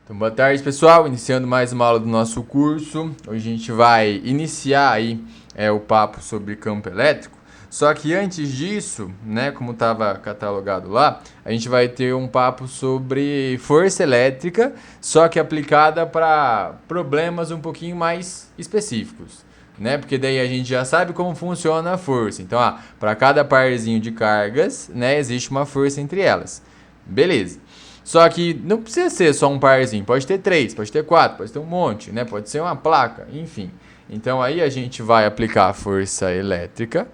Então, boa tarde, pessoal. Iniciando mais uma aula do nosso curso. Hoje a gente vai iniciar aí o papo sobre campo elétrico. Só que antes disso, né, como estava catalogado lá, a gente vai ter um papo sobre força elétrica, só que aplicada para problemas um pouquinho mais específicos, né? Porque daí a gente já sabe como funciona a força. Então, para cada parzinho de cargas, né, existe uma força entre elas. Beleza. Só que não precisa ser só um parzinho, pode ter 3, pode ter 4, pode ter um monte, né? Pode ser uma placa, enfim. Então aí a gente vai aplicar a força elétrica.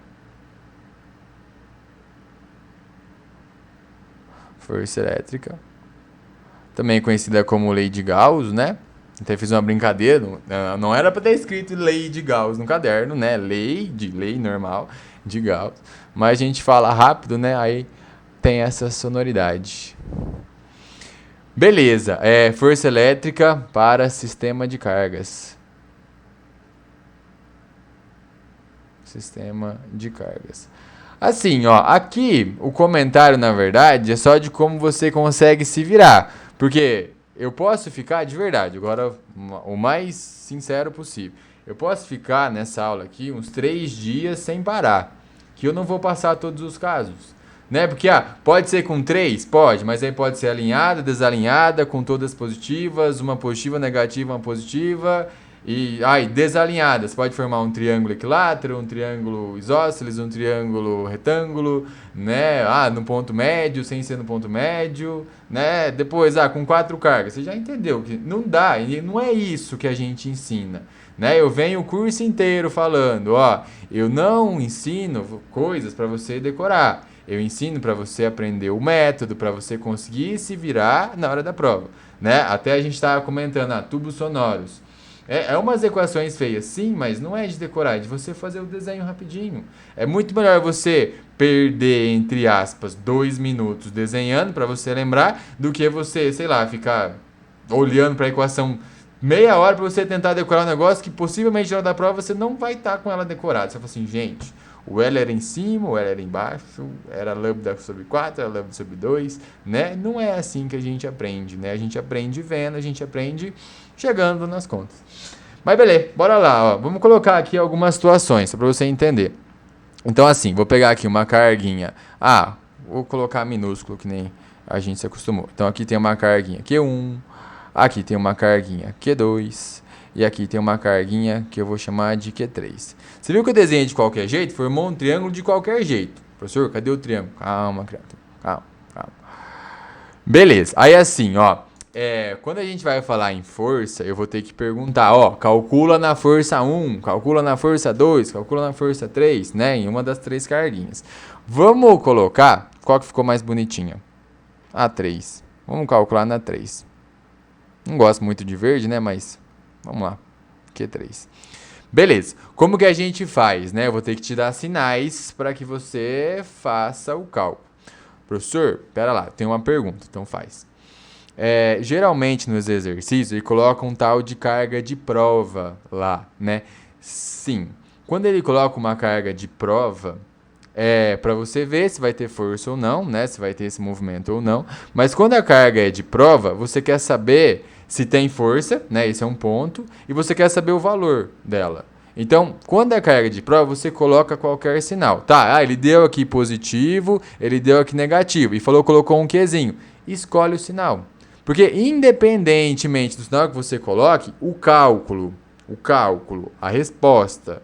Força elétrica. Também conhecida como lei de Gauss, né? Até fiz uma brincadeira, não era para ter escrito lei de Gauss no caderno, né? Lei normal de Gauss. Mas a gente fala rápido, né? Aí tem essa sonoridade. Beleza, força elétrica para sistema de cargas. Sistema de cargas. Assim, ó, aqui o comentário, na verdade, é só de como você consegue se virar. Porque eu posso ficar, de verdade, agora o mais sincero possível. Eu posso ficar nessa aula aqui uns 3 dias sem parar. Que eu não vou passar todos os casos. Né? Porque pode ser com 3? Pode, mas aí pode ser alinhada, desalinhada, com todas positivas, uma positiva, negativa, uma positiva, e desalinhadas. Pode formar um triângulo equilátero, um triângulo isósceles, um triângulo retângulo, né? No ponto médio, sem ser no ponto médio, né? Depois, com 4 cargas. Você já entendeu que não dá, e não é isso que a gente ensina. Né? Eu venho o curso inteiro falando, eu não ensino coisas para você decorar. Eu ensino para você aprender o método, para você conseguir se virar na hora da prova, né? Até a gente estava comentando, tubos sonoros. É umas equações feias, sim, mas não é de decorar, é de você fazer o desenho rapidinho. É muito melhor você perder, entre aspas, 2 minutos desenhando para você lembrar, do que você, sei lá, ficar olhando para a equação meia hora para você tentar decorar um negócio que possivelmente na hora da prova você não vai estar com ela decorada. Você fala assim, gente, o L era em cima, o L era embaixo, era lambda sobre 4, era lambda sobre 2, né? Não é assim que a gente aprende, né? A gente aprende vendo, a gente aprende chegando nas contas. Mas beleza, bora lá, vamos colocar aqui algumas situações, para você entender. Então assim, vou pegar aqui uma carguinha, vou colocar minúsculo que nem a gente se acostumou. Então aqui tem uma carguinha Q1, aqui tem uma carguinha Q2, e aqui tem uma carguinha que eu vou chamar de Q3. Você viu que eu desenhei de qualquer jeito? Formou um triângulo de qualquer jeito. Professor, cadê o triângulo? Calma, criatura. Calma. Beleza. Aí assim, quando a gente vai falar em força, eu vou ter que perguntar, calcula na força 1, calcula na força 2, calcula na força 3, né? Em uma das 3 carguinhas. Vamos colocar, qual que ficou mais bonitinha? A 3. Vamos calcular na 3. Não gosto muito de verde, né? Mas vamos lá. Q3. Beleza. Como que a gente faz, né? Eu vou ter que te dar sinais para que você faça o cálculo. Professor, pera lá, tem uma pergunta, então faz. Geralmente nos exercícios ele coloca um tal de carga de prova lá, né? Sim. Quando ele coloca uma carga de prova, para você ver se vai ter força ou não, né? Se vai ter esse movimento ou não. Mas quando a carga é de prova, você quer saber se tem força, né? Esse é um ponto. E você quer saber o valor dela. Então, quando é carga de prova, você coloca qualquer sinal. Ele deu aqui positivo, ele deu aqui negativo. E colocou um Qzinho. Escolhe o sinal. Porque independentemente do sinal que você coloque, o cálculo, a resposta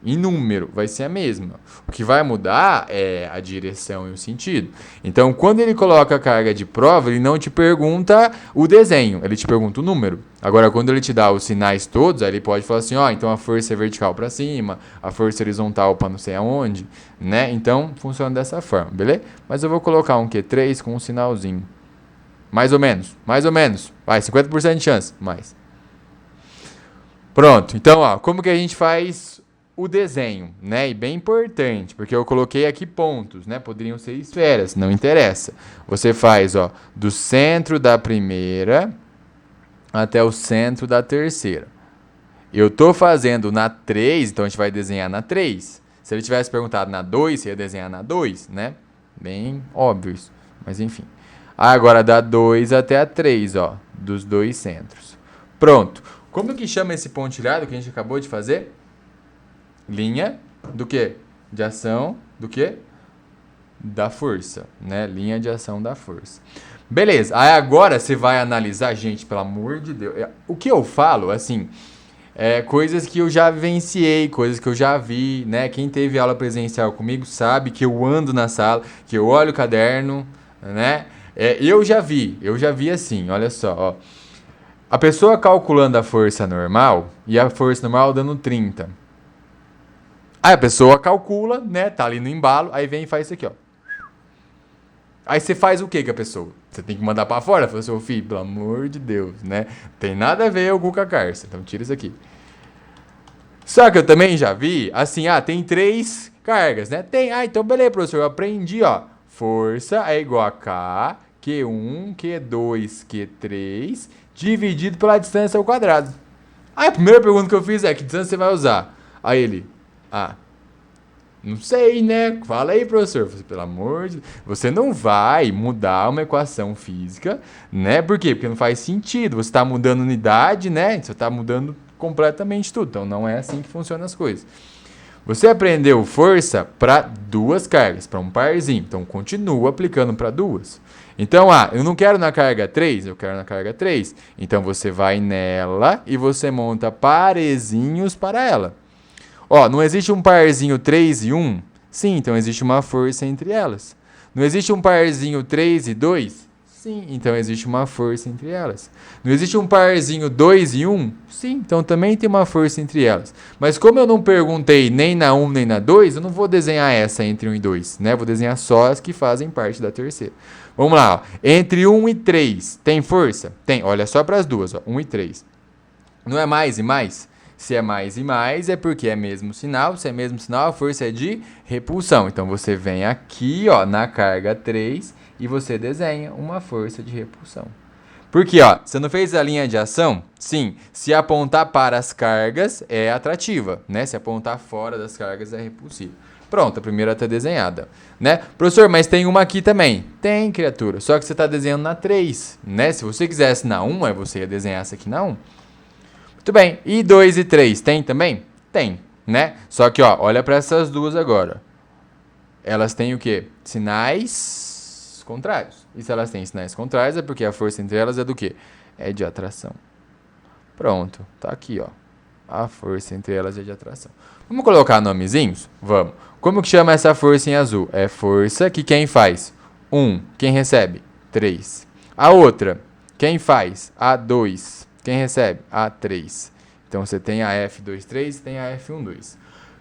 em número vai ser a mesma. O que vai mudar é a direção e o sentido. Então, quando ele coloca a carga de prova, ele não te pergunta o desenho, ele te pergunta o número. Agora, quando ele te dá os sinais todos, aí ele pode falar assim, então a força é vertical para cima, a força horizontal para não sei aonde, né? Então, funciona dessa forma, beleza? Mas eu vou colocar um Q3 com um sinalzinho. Mais ou menos. Vai, 50% de chance, mais. Pronto, então, como que a gente faz o desenho, né? E bem importante, porque eu coloquei aqui pontos, né? Poderiam ser esferas, não interessa. Você faz, do centro da primeira até o centro da terceira. Eu tô fazendo na 3, então a gente vai desenhar na 3. Se ele tivesse perguntado na 2, você ia desenhar na 2, né? Bem óbvio isso, mas enfim. Agora da 2 até a 3, dos dois centros. Pronto. Como que chama esse pontilhado que a gente acabou de fazer? Linha do quê? De ação do quê? Da força, né? Linha de ação da força. Beleza, aí agora você vai analisar, gente, pelo amor de Deus. O que eu falo, assim, coisas que eu já vivenciei, coisas que eu já vi, né? Quem teve aula presencial comigo sabe que eu ando na sala, que eu olho o caderno, né? Eu já vi assim, olha só, ó. A pessoa calculando a força normal e a força normal dando 30. Aí a pessoa calcula, né? Tá ali no embalo, aí vem e faz isso aqui, ó. Aí você faz o que com a pessoa? Você tem que mandar pra fora? Fala, seu filho, pelo amor de Deus, né? Tem nada a ver o Guca Carça, então tira isso aqui. Só que eu também já vi, assim, tem 3 cargas, né? Então beleza, professor, eu aprendi, ó. Força é igual a K, Q1, Q2, Q3, dividido pela distância ao quadrado. Aí a primeira pergunta que eu fiz é, que distância você vai usar? Aí ele, não sei, né? Fala aí, professor. Pelo amor de Deus. Você não vai mudar uma equação física, né? Por quê? Porque não faz sentido. Você está mudando unidade, né? Você está mudando completamente tudo. Então, não é assim que funcionam as coisas. Você aprendeu força para 2 cargas, para um parzinho. Então, continua aplicando para 2. Então, eu não quero na carga 3, eu quero na carga 3. Então, você vai nela e você monta parezinhos para ela. Ó, não existe um parzinho 3 e 1? Sim, então existe uma força entre elas. Não existe um parzinho 3 e 2? Sim, então existe uma força entre elas. Não existe um parzinho 2 e 1? Sim, então também tem uma força entre elas. Mas como eu não perguntei nem na 1 nem na 2, eu não vou desenhar essa entre 1 e 2, né? Vou desenhar só as que fazem parte da terceira. Vamos lá, ó. Entre 1 e 3, tem força? Tem, olha só para as duas, ó, 1 e 3. Não é mais e mais? Se é mais e mais, é porque é mesmo sinal. Se é mesmo sinal, a força é de repulsão. Então, você vem aqui, ó, na carga 3 e você desenha uma força de repulsão. Porque, ó, você não fez a linha de ação? Sim. Se apontar para as cargas, é atrativa, né? Se apontar fora das cargas, é repulsiva. Pronto, a primeira está desenhada, né? Professor, mas tem uma aqui também. Tem, criatura. Só que você está desenhando na 3, né? Se você quisesse na 1, aí você ia desenhar essa aqui na 1. Muito bem, e 2 e 3, tem também? Tem, né? Só que, ó, olha para essas duas agora. Elas têm o quê? Sinais contrários. E se elas têm sinais contrários, é porque a força entre elas é do quê? É de atração. Pronto, tá aqui, ó. A força entre elas é de atração. Vamos colocar nomezinhos? Vamos. Como que chama essa força em azul? É força que quem faz? 1. Quem recebe? 3. A outra, quem faz? A 2. Quem recebe? A3. Então, você tem a F23 e tem a F12.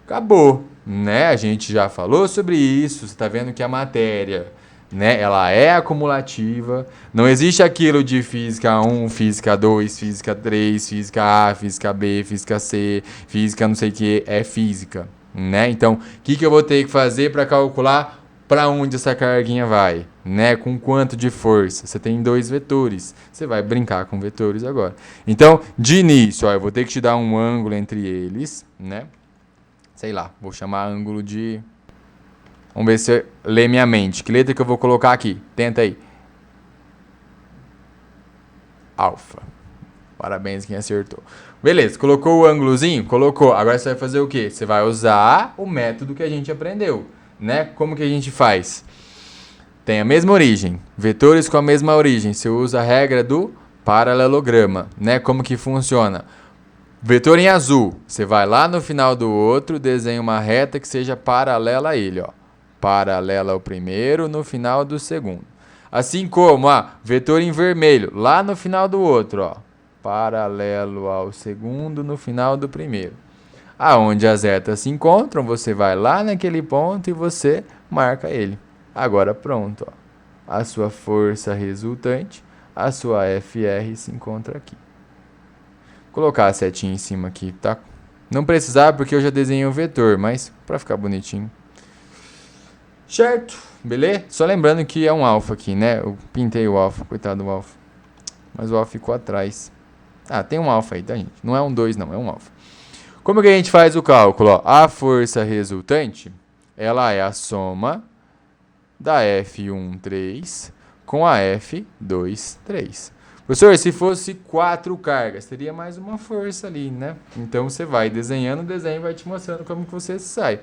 Acabou, né? A gente já falou sobre isso. Você está vendo que a matéria, né, ela é acumulativa. Não existe aquilo de física 1, física 2, física 3, física A, física B, física C, física não sei o que. É física, né? Então, o que eu vou ter que fazer para calcular para onde essa carguinha vai, né? Com quanto de força? Você tem 2 vetores. Você vai brincar com vetores agora. Então, de início, ó, eu vou ter que te dar um ângulo entre eles, né? Sei lá, vou chamar ângulo de... Vamos ver se eu lê minha mente. Que letra que eu vou colocar aqui? Tenta aí. Alfa. Parabéns quem acertou. Beleza, colocou o ângulozinho? Colocou. Agora você vai fazer o quê? Você vai usar o método que a gente aprendeu, né? Como que a gente faz? Tem a mesma origem, vetores com a mesma origem. Você usa a regra do paralelograma, né? Como que funciona? Vetor em azul, você vai lá no final do outro, desenha uma reta que seja paralela a ele, ó. Paralela ao primeiro, no final do segundo. Assim como, vetor em vermelho, lá no final do outro, ó. Paralelo ao segundo, no final do primeiro. Aonde as retas se encontram, você vai lá naquele ponto e você marca ele. Agora pronto, ó. A sua força resultante, a sua FR se encontra aqui. Vou colocar a setinha em cima aqui, tá? Não precisava porque eu já desenhei o vetor, mas para ficar bonitinho. Certo? Beleza? Só lembrando que é um alfa aqui, né? Eu pintei o alfa, coitado do alfa. Mas o alfa ficou atrás. Tem um alfa aí, tá, gente? Não é um 2, não, é um alfa. Como que a gente faz o cálculo? Ó, a força resultante, ela é a soma da F13 com a F23. Professor, se fosse 4 cargas, teria mais uma força ali, né? Então você vai desenhando, o desenho vai te mostrando como que você sai.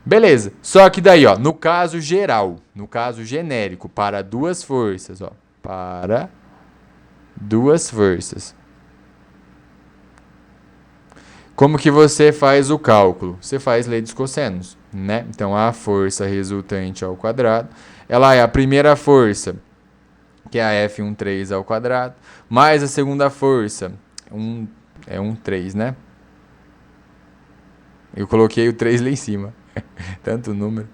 Beleza. Só que daí, ó, no caso geral, no caso genérico, para 2 forças, ó, para 2 forças. Como que você faz o cálculo? Você faz lei dos cossenos, né? Então, a força resultante ao quadrado, ela é a primeira força, que é a F13 ao quadrado, mais a segunda força, é 13, né? Eu coloquei o 3 lá em cima, tanto número.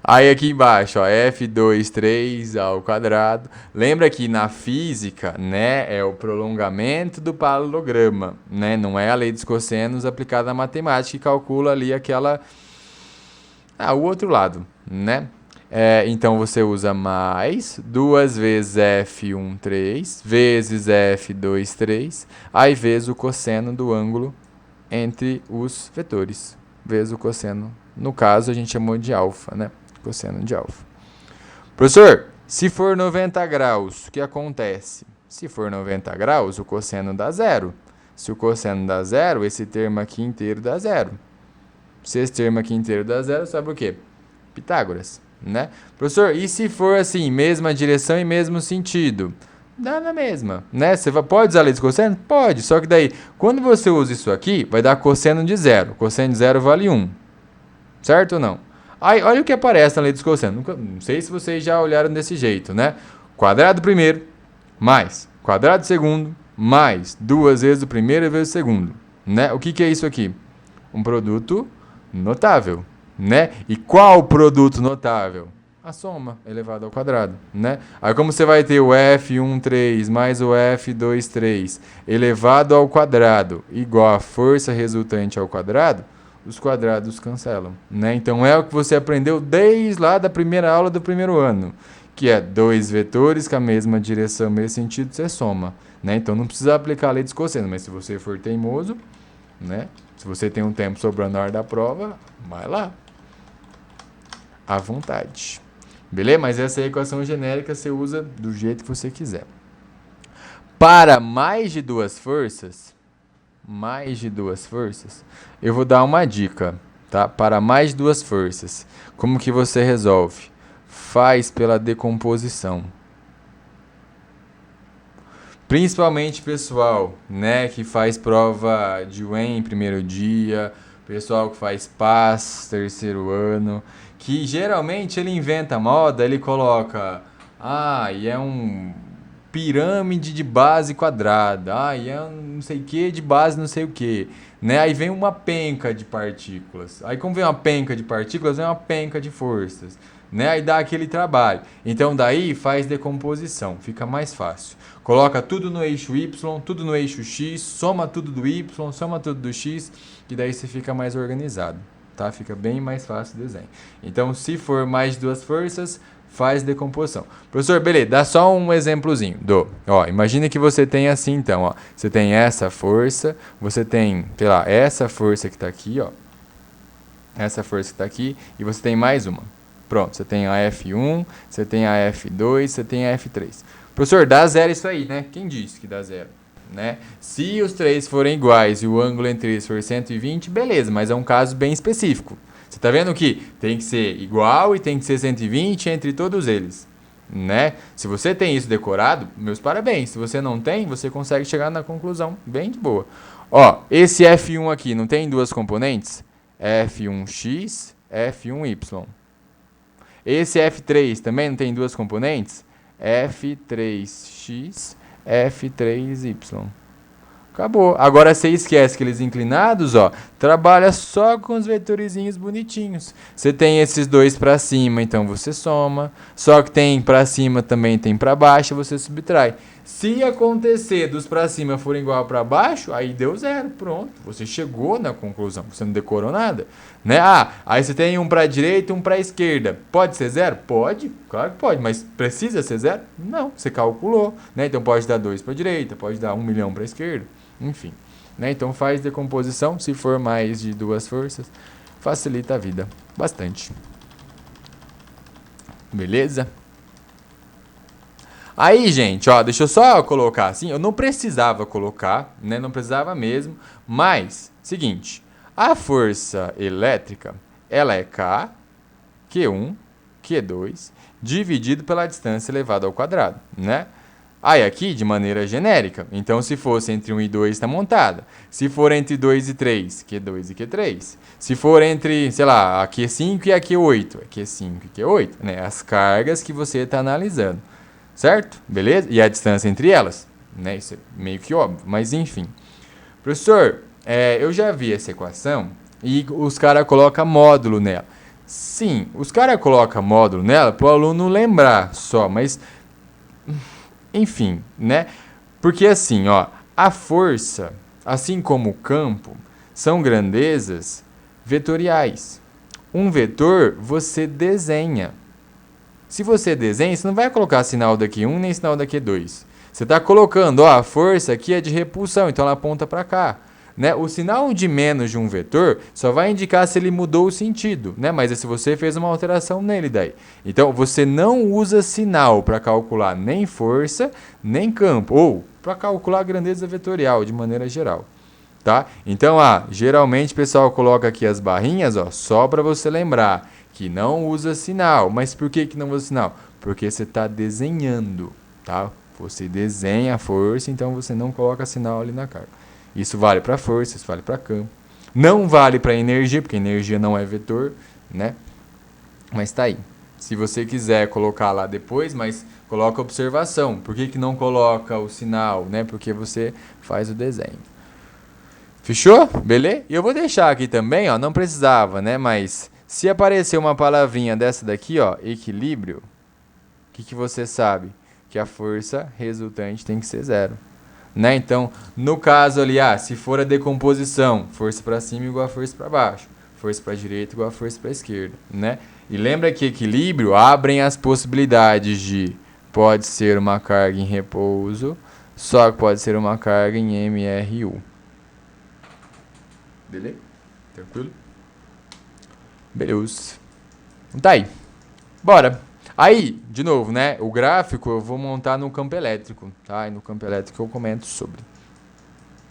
Aí aqui embaixo, ó, F23 ao quadrado. Lembra que na física, né, é o prolongamento do paralelograma, né? Não é a lei dos cossenos aplicada à matemática que calcula ali aquela... o outro lado, né? Então você usa mais 2 vezes F13 vezes F23, aí vezes o cosseno do ângulo entre os vetores, vezes o cosseno. No caso, a gente chamou de alfa, né? Cosseno de alfa. Professor, se for 90 graus, o que acontece? Se for 90 graus, o cosseno dá zero. Se o cosseno dá zero, esse termo aqui inteiro dá zero. Se esse termo aqui inteiro dá zero, sabe o quê? Pitágoras, né? Professor, e se for assim, mesma direção e mesmo sentido? Dá na mesma, né? Você pode usar a lei dos cossenos? Pode, só que daí, quando você usa isso aqui, vai dar cosseno de zero. Cosseno de zero vale 1. Certo ou não? Aí, olha o que aparece na lei dos cossenos. Não sei se vocês já olharam desse jeito, né? Quadrado do primeiro, mais quadrado do segundo, mais 2 vezes o primeiro vezes o segundo, né? O que é isso aqui? Um produto notável, né? E qual produto notável? A soma elevada ao quadrado, né? Aí como você vai ter o F13 mais o F23 elevado ao quadrado igual a força resultante ao quadrado, os quadrados cancelam, né? Então é o que você aprendeu desde lá da primeira aula do primeiro ano, que é 2 vetores com a mesma direção, mesmo sentido, você soma, né? Então não precisa aplicar a lei dos cossenos, mas se você for teimoso, né? Se você tem um tempo sobrando na hora da prova, vai lá. À vontade. Beleza? Mas essa equação genérica você usa do jeito que você quiser. Para mais de 2 forças, eu vou dar uma dica, tá? Para mais de 2 forças, como que você resolve? Faz pela decomposição. Principalmente pessoal, né, que faz prova de UEM em primeiro dia, pessoal que faz PAS terceiro ano, que geralmente ele inventa moda, ele coloca, e é um pirâmide de base quadrada, e é um não sei o que de base não sei o que, né? Aí vem uma penca de partículas. Aí como vem uma penca de partículas, vem uma penca de forças, né? Aí dá aquele trabalho. Então daí faz decomposição, fica mais fácil. Coloca tudo no eixo Y, tudo no eixo X, soma tudo do Y, soma tudo do X, e daí você fica mais organizado, tá? Fica bem mais fácil o desenho. Então, se for mais de 2 forças, faz decomposição. Professor, beleza, dá só um exemplozinho. Imagina que você tem assim, então, ó. Você tem essa força, você tem, sei lá, essa força que está aqui, ó. Essa força que está aqui, e você tem mais uma. Pronto, você tem a F1, você tem a F2, você tem a F3. Professor, dá zero isso aí, né? Quem disse que dá zero? Né? Se os 3 forem iguais e o ângulo entre eles for 120, beleza, mas é um caso bem específico. Você tá vendo que tem que ser igual e tem que ser 120 entre todos eles, né? Se você tem isso decorado, meus parabéns. Se você não tem, você consegue chegar na conclusão bem de boa. Ó, esse F1 aqui não tem 2 componentes? F1x, F1y. Esse F3 também não tem 2 componentes? F3x, F3y. Acabou. Agora você esquece que eles inclinados, ó, trabalha só com os vetorizinhos bonitinhos. Você tem esses dois para cima, então você soma. Só que tem para cima também tem para baixo, você subtrai. Se acontecer dos para cima forem igual para baixo, aí deu zero, pronto. Você chegou na conclusão, você não decorou nada, né? Aí você tem um para a direita e um para a esquerda. Pode ser zero? Pode, claro que pode, mas precisa ser zero? Não, você calculou, né? Então pode dar 2 para a direita, pode dar 1 milhão para a esquerda, enfim, né? Então faz decomposição, se for mais de 2 forças, facilita a vida bastante. Beleza? Aí, gente, ó, deixa eu só colocar assim, eu não precisava colocar, né, não precisava mesmo, mas, seguinte, a força elétrica, ela é K, Q1, Q2, dividido pela distância elevada ao quadrado, né? Aí aqui, de maneira genérica, então se fosse entre 1 e 2, está montada. Se for entre 2 e 3, Q2 e Q3. Se for entre, sei lá, a Q5 e a Q8, é Q5 e Q8, né? As cargas que você está analisando, certo? Beleza? E a distância entre elas, né? Isso é meio que óbvio, mas enfim. Professor, eu já vi essa equação e os caras colocam módulo nela. Sim, os caras colocam módulo nela para o aluno lembrar só, mas enfim, né? Porque assim, ó, a força, assim como o campo, são grandezas vetoriais. Um vetor você desenha. Se você desenha, você não vai colocar sinal daqui 1 nem sinal daqui 2. Você está colocando, ó, a força aqui é de repulsão, então ela aponta para cá. Né? O sinal de menos de um vetor só vai indicar se ele mudou o sentido, né? Mas é se você fez uma alteração nele daí. Então, você não usa sinal para calcular nem força, nem campo, ou para calcular a grandeza vetorial de maneira geral. Tá? Então, geralmente o pessoal coloca aqui as barrinhas, ó, só para você lembrar que não usa sinal. Mas por que não usa sinal? Porque você está desenhando, tá? Você desenha a força, então você não coloca sinal ali na carga. Isso vale para força, isso vale para campo. Não vale para energia, porque energia não é vetor, né? Mas tá aí. Se você quiser colocar lá depois, mas coloca observação. Por que não coloca o sinal, né? Porque você faz o desenho. Fechou? Beleza? E eu vou deixar aqui também, ó, não precisava, né? Mas se aparecer uma palavrinha dessa daqui, ó, equilíbrio, o que você sabe? Que a força resultante tem que ser 0. Né? Então, no caso ali, se for a decomposição, força para cima igual a força para baixo, força para a direita igual a força para a esquerda, né? E lembra que equilíbrio abrem as possibilidades de pode ser uma carga em repouso, só que pode ser uma carga em MRU. Beleza? Tranquilo? Beleza. Tá aí. Bora. Aí, de novo, né? O gráfico eu vou montar no campo elétrico, tá? E no campo elétrico eu comento sobre.